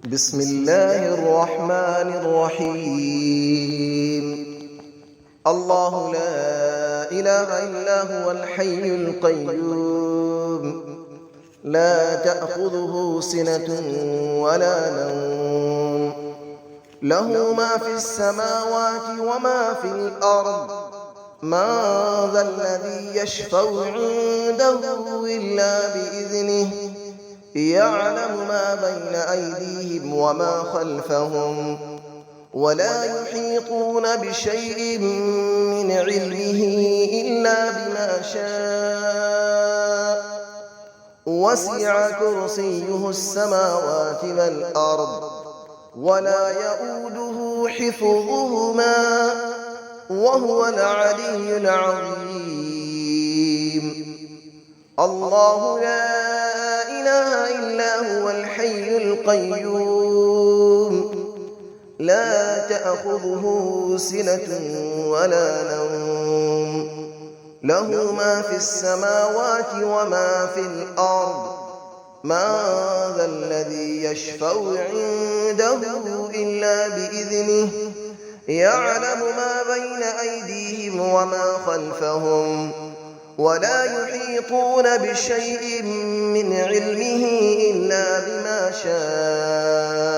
بسم الله الرحمن الرحيم. الله لا إله إلا هو الحي القيوم، لا تأخذه سنة ولا نوم، له ما في السماوات وما في الأرض. من ذا الذي يشفع عنده إلا بإذنه، يعلم ما بين أيديهم وما خلفهم، ولا يحيطون بشيء من علمه إلا بما شاء. وسع كرسيه السماوات والأرض، ولا يؤوده حفظهما، وهو العلي العظيم. الله لا إله إلا هو الحي القيوم، لا تأخذه سنة ولا نوم، له ما في السماوات وما في الأرض. من ذا الذي يشفع عنده إلا بإذنه، يعلم ما بين أيديهم وما خلفهم، ولا يحيطون بشيء من علمه إلا بما شاء.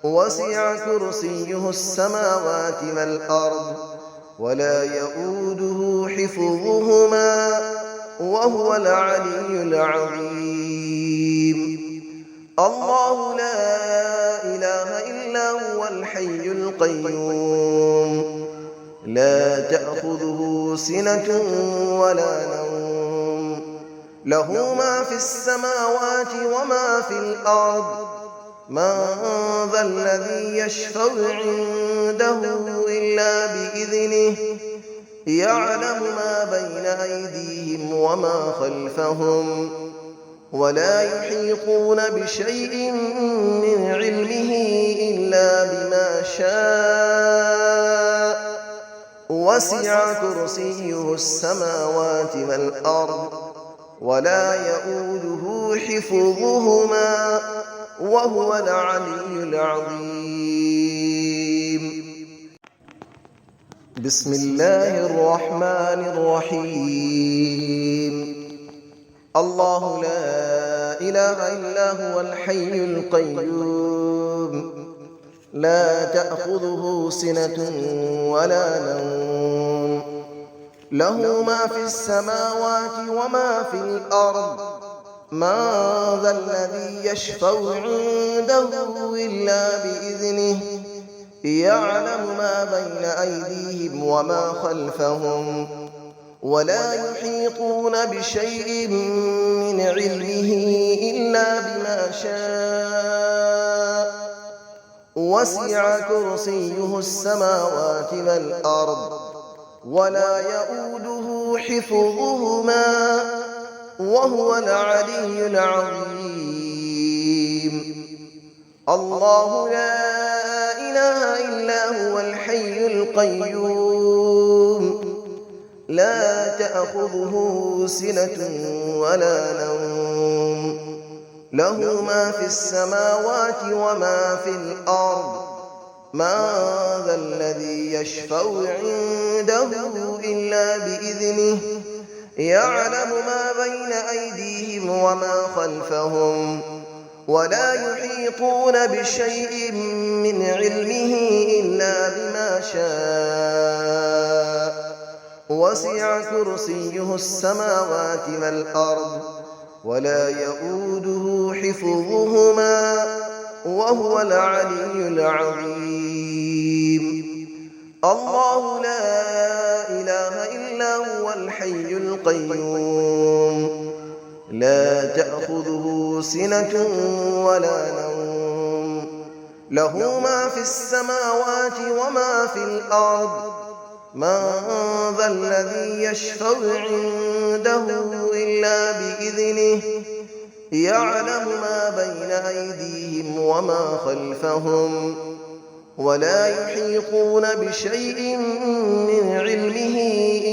وسع كرسيه السماوات والأرض، ولا يؤوده حفظهما، وهو العلي العظيم. الله لا إله إلا هو الحي القيوم، لا تأخذه سنة ولا نوم، له ما في السماوات وما في الأرض. من ذا الذي يشفع عنده إلا بإذنه، يعلم ما بين أيديهم وما خلفهم، ولا يحيطون بشيء من علمه إلا بما شاء. وسع كرسيه السماوات والأرض، ولا يؤوده حفظهما، وهو العلي العظيم. بسم الله الرحمن الرحيم. الله لا إله إلا هو الحي القيوم، لا تأخذه سنة ولا نوم، له ما في السماوات وما في الأرض. من ذا الذي يشفع عنده إلا بإذنه، يعلم ما بين أيديهم وما خلفهم، ولا يحيطون بشيء من علمه إلا بما شاء. وسع كرسيه السماوات والأرض، ولا يؤوده حفظهما، وهو العلي العظيم. الله لا إله إلا هو الحي القيوم، لا تأخذه سنة ولا نوم، له ما في السماوات وما في الأرض. من ذا الذي يشفع عنده إلا بإذنه، يعلم ما بين أيديهم وما خلفهم، ولا يحيطون بشيء من علمه إلا بما شاء. وسع كرسيه السماوات والأرض، ولا يؤوده حفظهما، وهو العلي العظيم. الله لا إله إلا هو الحي القيوم، لا تأخذه سنة ولا نوم، له ما في السماوات وما في الأرض. من ذا الذي يشفع عنده إلا بإذنه، يعلم ما بين أيديهم وما خلفهم، ولا يحيطون بشيء من علمه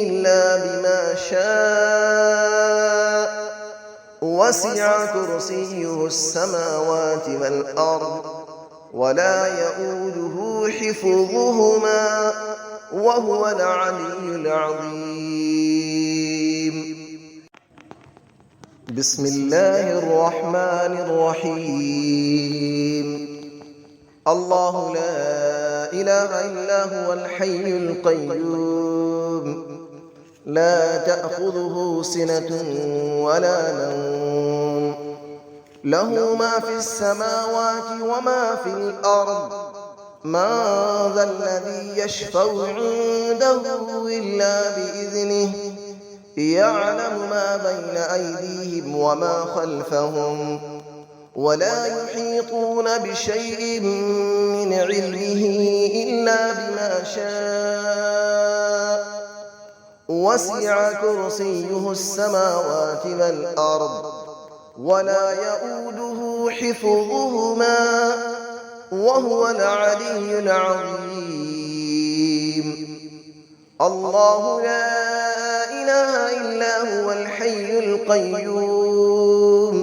إلا بما شاء. وسع كرسيه السماوات والأرض ولا يؤوده حفظهما وهو العلي العظيم. بسم الله الرحمن الرحيم. الله لا إله إلا هو الحي القيوم لا تأخذه سنة ولا نوم له ما في السماوات وما في الأرض من ذا الذي يشفع عنده إلا بإذنه يعلم ما بين أيديهم وما خلفهم ولا يحيطون بشيء من علمه إلا بما شاء وسع كرسيه السماوات والأرض ولا يؤوده حفظهما وهو العلي العظيم. الله لا إله إلا هو الحي القيوم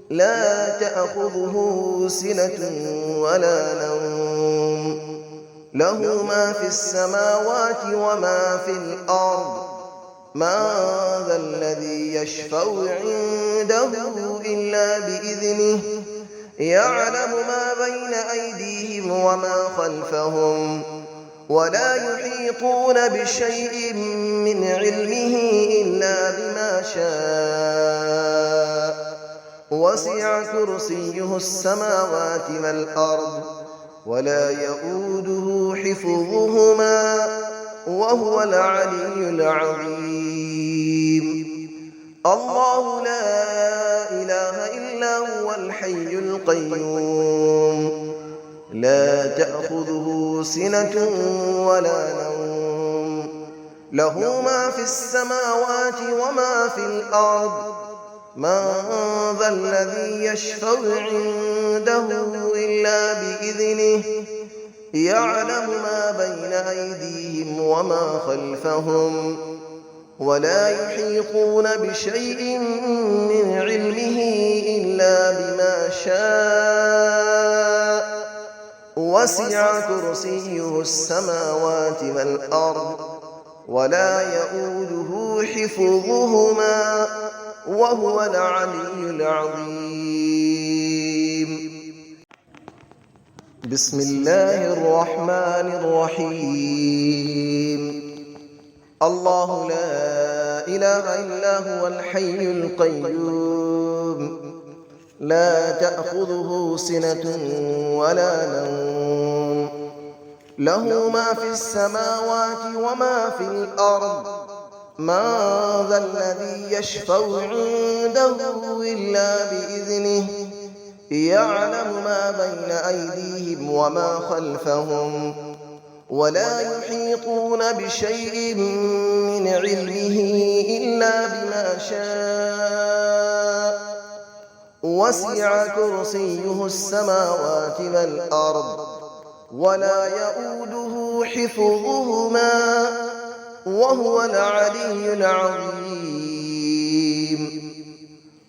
لا تأخذه سنة ولا نوم له ما في السماوات وما في الأرض من ذا الذي يشفع عنده إلا بإذنه يعلم ما بين أيديهم وما خلفهم ولا يحيطون بشيء من علمه إلا بما شاء وسع كرسيه السماوات والأرض ولا يؤوده حفظهما وهو العلي العظيم. الله لا إله إلا هو الحي القيوم لا تأخذه سنة ولا نوم له ما في السماوات وما في الأرض من ذا الذي يشفع عنده إلا بإذنه يعلم ما بين أيديهم وما خلفهم ولا يحيطون بشيء من علمه إلا بما شاء وسع كرسيه السماوات والأرض ولا يؤوده حفظهما وهو العلي العظيم. بسم الله الرحمن الرحيم. الله لا إله إلا هو الحي القيوم لا تأخذه سنة ولا نوم له ما في السماوات وما في الأرض من ذا الذي يشفع عنده إلا بإذنه يعلم ما بين أيديهم وما خلفهم ولا يحيطون بشيء من علمه إلا بما شاء وسع كرسيه السماوات والأرض ولا يؤوده حفظهما وهو العلي العظيم.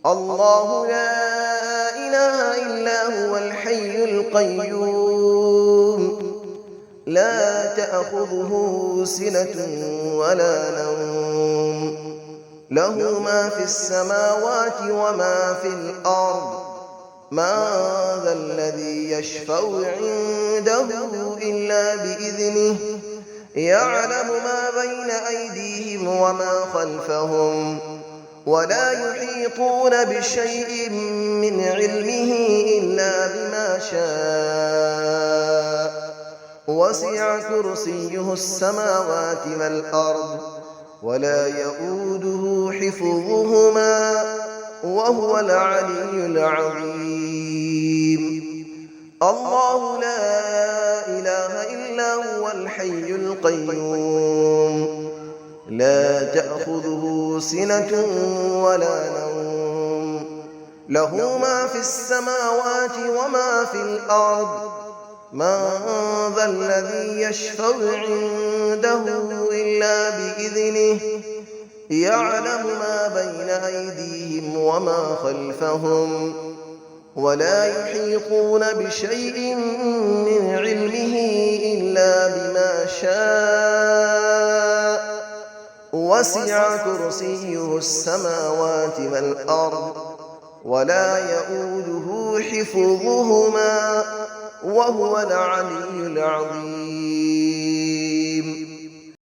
الله لا إله إلا هو الحي القيوم لا تأخذه سنة ولا نوم له ما في السماوات وما في الأرض من ذا الذي يشفع عنده إلا بإذنه يعلم ما بين أيديهم وما خلفهم ولا يحيطون بشيء من علمه إلا بما شاء وسع كرسيه السماوات والأرض ولا يؤوده حفظهما وهو العلي العظيم. الله لا إله إلا هو الحي القيوم لا تأخذه سنة ولا نوم له ما في السماوات وما في الأرض من ذا الذي يشفع عنده إلا بإذنه يعلم ما بين أيديهم وما خلفهم ولا يحيطون بشيء من علمه إلا بما شاء وسع كرسيه السماوات والأرض ولا يئوده حفظهما وهو العلي العظيم